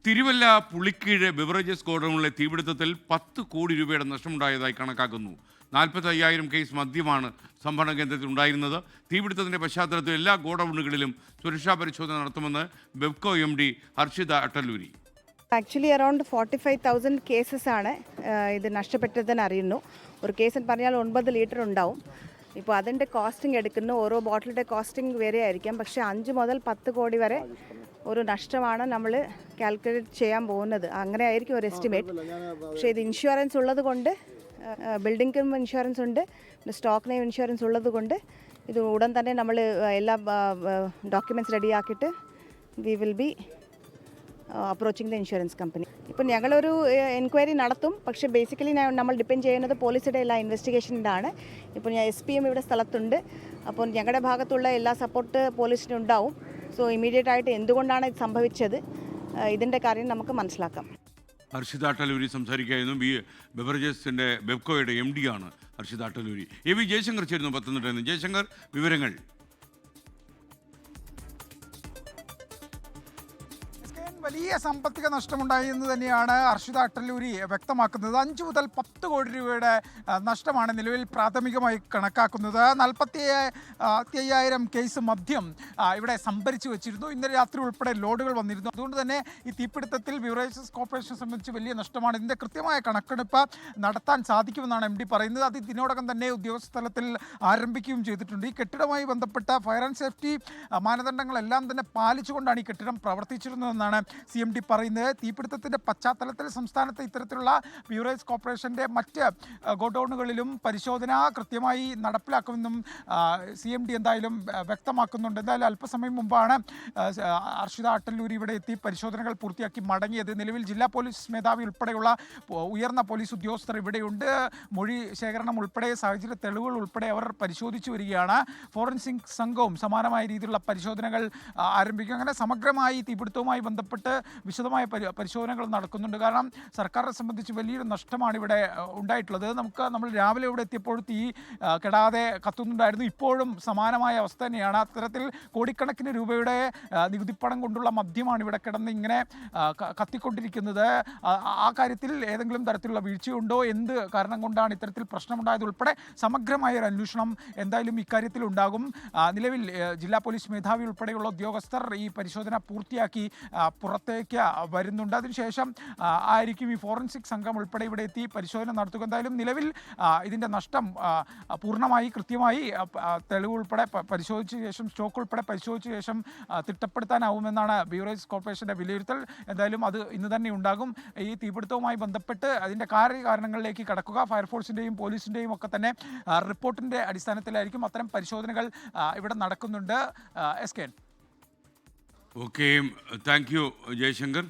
Thiruvalla Pulikeezhu beverages ഗോഡൌണിലെ തീപിടുത്തത്തിൽ 10 കോടി രൂപയുടെ നഷ്ടമുണ്ടായതായി കണക്കാക്കുന്നു. 45,000 കേസ് മദ്യമാണ് സംഭരണ കേന്ദ്രത്തിൽ ഉണ്ടായിരുന്നത്. തീപിടുത്തത്തിന്റെ പശ്ചാത്തലത്തിൽ എല്ലാ ഗോഡൌണുകളിലും സുരക്ഷാ പരിശോധന നടത്തുമെന്ന് Bevco MD Harshita Attaluri. Actually around 45,000 cases ആണ് ഇത് നഷ്ടപ്പെട്ടതെന്ന് അറിയുന്നു. ഒരു കേസ് എന്ന് പറഞ്ഞാൽ 9 ലിറ്റർ ഉണ്ടാവും. ഇപ്പോൾ അതിൻ്റെ കോസ്റ്റിംഗ് എടുക്കുന്നു. ഓരോ ബോട്ടിലിൻ്റെ കോസ്റ്റിംഗ് വേറെ ആയിരിക്കാം. പക്ഷേ 5 മുതൽ 10 കോടി വരെ ഒരു നഷ്ടമാണ് നമ്മൾ കാൽക്കുലേറ്റ് ചെയ്യാൻ പോകുന്നത്. അങ്ങനെ ആയിരിക്കും ഒരു എസ്റ്റിമേറ്റ്. പക്ഷേ ഇത് ഇൻഷുറൻസ് ഉള്ളത് കൊണ്ട്, ബിൽഡിംഗിനും ഇൻഷുറൻസ് ഉണ്ട്, സ്റ്റോക്കിനും ഇൻഷുറൻസ് ഉള്ളത് കൊണ്ട് ഇത് ഉടൻ തന്നെ നമ്മൾ എല്ലാ ഡോക്യുമെൻറ്റ്സ് റെഡിയാക്കിയിട്ട് we will be approaching the insurance company. ഇപ്പം ഞങ്ങളൊരു എൻക്വയറി നടത്തും. പക്ഷേ ബേസിക്കലി നമ്മൾ ഡിപ്പെൻഡ് ചെയ്യുന്നത് പോലീസിൻ്റെ എല്ലാ ഇൻവെസ്റ്റിഗേഷനിലാണ്. ഇപ്പോൾ ഞാൻ SPM ഇവിടെ സ്ഥലത്തുണ്ട്. അപ്പോൾ ഞങ്ങളുടെ ഭാഗത്തുള്ള എല്ലാ സപ്പോർട്ട് പോലീസിനുണ്ടാവും. സോ ഇമീഡിയറ്റ് ആയിട്ട് എന്തുകൊണ്ടാണ് ഇത് സംഭവിച്ചത്, ഇതിൻ്റെ കാര്യം നമുക്ക് മനസ്സിലാക്കാം. ഹർഷിത അട്ടല്ലൂരി സംസാരിക്കുകയായിരുന്നു. ബെവറേജസിൻ്റെ ബെവ്കോയുടെ MD ആണ് ഹർഷിത അട്ടല്ലൂരി. AV ജയശങ്കർ ചേരുന്നു പത്തനംതിട്ടയിൽ നിന്ന്. ജയശങ്കർ, വിവരങ്ങൾ. വലിയ സാമ്പത്തിക നഷ്ടമുണ്ടായി എന്ന് തന്നെയാണ് ഹർഷിത അട്ടല്ലൂരി വ്യക്തമാക്കുന്നത്. 5 മുതൽ 10 കോടി രൂപയുടെ നഷ്ടമാണ് നിലവിൽ പ്രാഥമികമായി കണക്കാക്കുന്നത്. 45,000 കേസ് മദ്യം ഇവിടെ സംഭരിച്ചു വെച്ചിരുന്നു. ഇന്നലെ രാത്രി ഉൾപ്പെടെ ലോഡുകൾ വന്നിരുന്നു. അതുകൊണ്ട് തന്നെ ഈ തീപിടുത്തത്തിൽ ബിവറേജസ് കോർപ്പറേഷനെ സംബന്ധിച്ച് വലിയ നഷ്ടമാണ്. ഇതിൻ്റെ കൃത്യമായ കണക്കെടുപ്പ് നടത്താൻ സാധിക്കുമെന്നാണ് MD പറയുന്നത്. അത് ഇതിനോടകം തന്നെ ഉദ്യോഗസ്ഥ തലത്തിൽ ആരംഭിക്കുകയും ചെയ്തിട്ടുണ്ട്. ഈ കെട്ടിടവുമായി ബന്ധപ്പെട്ട ഫയർ ആൻഡ് സേഫ്റ്റി മാനദണ്ഡങ്ങളെല്ലാം തന്നെ പാലിച്ചുകൊണ്ടാണ് ഈ കെട്ടിടം പ്രവർത്തിച്ചിരുന്നതെന്നാണ് CMD പറയുന്നത്. തീപിടുത്തത്തിൻ്റെ പശ്ചാത്തലത്തിൽ സംസ്ഥാനത്ത് ഇത്തരത്തിലുള്ള ബിവറേജ് കോർപ്പറേഷൻ്റെ മറ്റ് ഗോഡൌണുകളിലും പരിശോധന കൃത്യമായി നടപ്പിലാക്കുമെന്നും CMD എന്തായാലും വ്യക്തമാക്കുന്നുണ്ട്. എന്തായാലും അല്പസമയം മുമ്പാണ് ഹർഷിത അട്ടല്ലൂരി ഇവിടെ എത്തി പരിശോധനകൾ പൂർത്തിയാക്കി മടങ്ങിയത്. നിലവിൽ ജില്ലാ പോലീസ് മേധാവി ഉൾപ്പെടെയുള്ള ഉയർന്ന പോലീസ് ഉദ്യോഗസ്ഥർ ഇവിടെയുണ്ട്. മൊഴി ശേഖരണം ഉൾപ്പെടെ സാഹചര്യ തെളിവുകൾ ഉൾപ്പെടെ അവർ പരിശോധിച്ചു വരികയാണ്. ഫോറൻസിക് സംഘവും സമാനമായ രീതിയിലുള്ള പരിശോധനകൾ ആരംഭിക്കും. അങ്ങനെ സമഗ്രമായി തീപിടുത്തവുമായി ബന്ധപ്പെട്ട് വിശദമായ പരിശോധനകൾ നടക്കുന്നുണ്ട്. കാരണം സർക്കാരിനെ സംബന്ധിച്ച് വലിയൊരു നഷ്ടമാണ് ഇവിടെ ഉണ്ടായിട്ടുള്ളത്. നമ്മൾ രാവിലെ ഇവിടെ എത്തിയപ്പോൾ തീ കെടാതെ കത്തുന്നുണ്ടായിരുന്നു. ഇപ്പോഴും സമാനമായ അവസ്ഥ തന്നെയാണ്. അത്തരത്തിൽ കോടിക്കണക്കിന് രൂപയുടെ നികുതിപ്പണം കൊണ്ടുള്ള മദ്യമാണ് ഇവിടെ കിടന്ന് ഇങ്ങനെ കത്തിക്കൊണ്ടിരിക്കുന്നത്. ആ കാര്യത്തിൽ ഏതെങ്കിലും തരത്തിലുള്ള വീഴ്ചയുണ്ടോ, എന്ത് കാരണം കൊണ്ടാണ് ഇത്തരത്തിൽ പ്രശ്നമുണ്ടായത് ഉൾപ്പെടെ സമഗ്രമായ ഒരു അന്വേഷണം എന്തായാലും ഇക്കാര്യത്തിൽ ഉണ്ടാകും. നിലവിൽ ജില്ലാ പോലീസ് മേധാവി ഉൾപ്പെടെയുള്ള ഉദ്യോഗസ്ഥർ ഈ പരിശോധന പൂർത്തിയാക്കി പുറത്തേക്ക് വരുന്നുണ്ട്. അതിനുശേഷം ആയിരിക്കും ഈ ഫോറൻസിക് സംഘം ഉൾപ്പെടെ ഇവിടെ എത്തി പരിശോധന നടത്തുക. എന്തായാലും നിലവിൽ ഇതിൻ്റെ നഷ്ടം പൂർണ്ണമായി കൃത്യമായി തെളിവ് ഉൾപ്പെടെ പരിശോധിച്ച ശേഷം, സ്റ്റോക്ക് ഉൾപ്പെടെ പരിശോധിച്ച ശേഷം തിട്ടപ്പെടുത്താനാവുമെന്നാണ് ബിവറേജ് കോർപ്പറേഷൻ്റെ വിലയിരുത്തൽ. എന്തായാലും അത് ഇന്ന് തന്നെ ഉണ്ടാകും. ഈ തീപിടുത്തവുമായി ബന്ധപ്പെട്ട് അതിൻ്റെ കാര്യകാരണങ്ങളിലേക്ക് കടക്കുക. ഫയർഫോഴ്സിൻ്റെയും പോലീസിൻ്റെയും ഒക്കെ തന്നെ റിപ്പോർട്ടിൻ്റെ അടിസ്ഥാനത്തിലായിരിക്കും അത്തരം പരിശോധനകൾ ഇവിടെ നടക്കുന്നുണ്ട്. SK. Okay, thank you Jaishankar.